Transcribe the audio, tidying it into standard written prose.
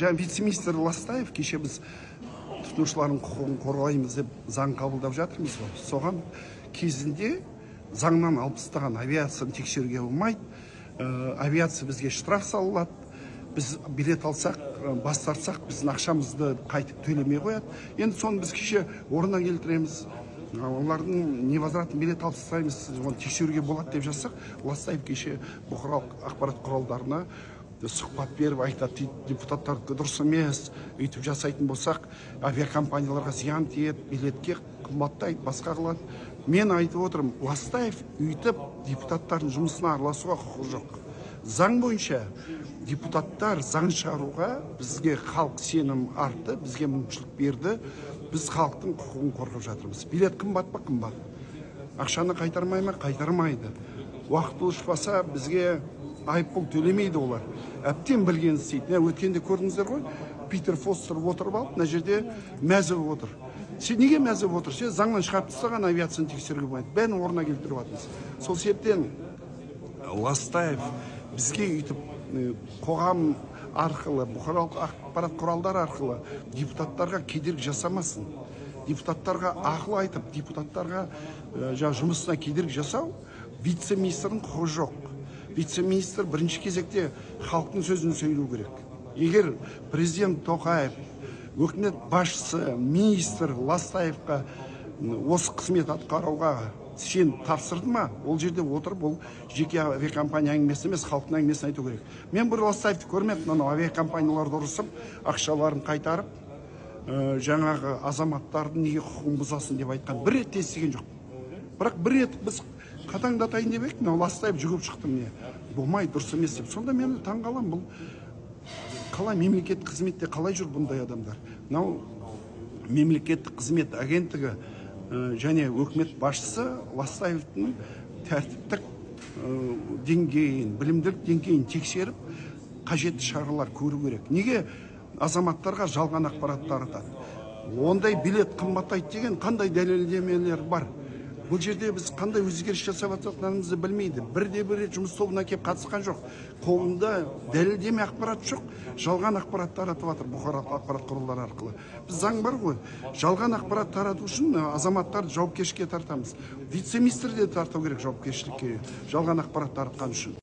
Вице-министр Ластаев кеше біз тұтынушылардың құқығын қорғаймыз деп заң қабылдап жатырмыз ғой. Соған кезінде заңнан алып тастаған авиацияны тексеруге болмайды. Авиация бізге штраф салынады. Біз билет алсақ, бас тартсақ, біздің ақшамызды қайтып төлемей қояды. Енді соны біз кеше орнына келтіреміз. Олардың невозвратный билет алып тастаймыз, оны тексеруге болады деп жазсақ, Ластаев кеше бұқаралық ақпарат құралдарына сұхбат беріп айтады, депутаттардікі дұрыс емес, өйтіп жасайтын болсақ, авиакомпанияларға зиян тиеді, билетке қымбаттайды, басқа қылады. Мен айтып отырмын, Ластаев өйтіп депутаттардың жұмысына араласуға құқығы жоқ. Заң бойынша депутаттар заң шығаруға бізге халық сенім артты, бізге мүмкіншілік берді. Біз халықтың құқығын қорғап жатырмыз. Билет қымбат па? Қымбат. Ақшаны қайтармай ма? Қайтармайды. Уақыт ұшпаса бізге айыппұл төлемейді олар. Әптен білген істейді. Өткенде көрдіңіздер ғой, Питер Фостер отырып алып, мына жерде мәзіп отыр. Сен неге мәзіп отыр? Сен заңнан шығарып тастаған авиацияны тексеруге болмайды. Бәрін орнына келтіріп жатырмыз. Сол себептен Ластаев бізге үйтіп қоғам арқылы, бұқаралық ақпарат құралдары арқылы депутаттарға кедергі жасамасын. Депутаттарға ақыл айтып, депутаттарға жұмысына кедергі жасау вице-министрдің құқығы жоқ. Вице-министр бірінші кезекте халықтың сөзін сөйлеу керек. Егер президент Тоқаев, өкімет басшысы, министр Ластаевқа осы қызмет атқаруға сен тапсырды ма, ол жерде отырып, ол жеке авиакомпания әңгімесі емес, халықтың әңгімесін айту керек. Мен бір Ластаевты көрмеппін, авиакомпанияларды ұрысып, ақшаларын қайтарып, жаңағы азаматтардың неге құқығын бұзасын деп айтқан бір рет естіген жоқ. Бірақ бір рет біз қатаңдатайын деп едік, Ластаев жүгіп шықты міне. Болмай, дұрыс емес деп. Сонда мен таңғаламын, бұл қалай мемлекеттік қызметте қалай жүр бұндай адамдар? Мынау мемлекеттік қызмет агенттігі және өкімет басшысы Ластаевтың тәртіптік деңгейін, білімділік деңгейін тексеріп, қажетті шаралар көру керек. Неге азаматтарға жалған ақпарат таратады? Ондай билет қымбаттайды деген қандай дәлелдемелер бар? Бұл жерде біз қандай өзгеріс жасап жатқанымызды білмейді. Бірде-бір жұмыс тобына келіп қатысқан жоқ. Қолында дәлелдеме ақпарат жоқ, жалған ақпарат таратып жатыр бұқаралық ақпарат құралдары арқылы. Біз заң бар ғой, жалған ақпарат тарату үшін азаматтарды жауапкершілікке тартамыз. Вице-министр де тарту керек жауапкершілікке, жалған ақпарат таратқан үшін.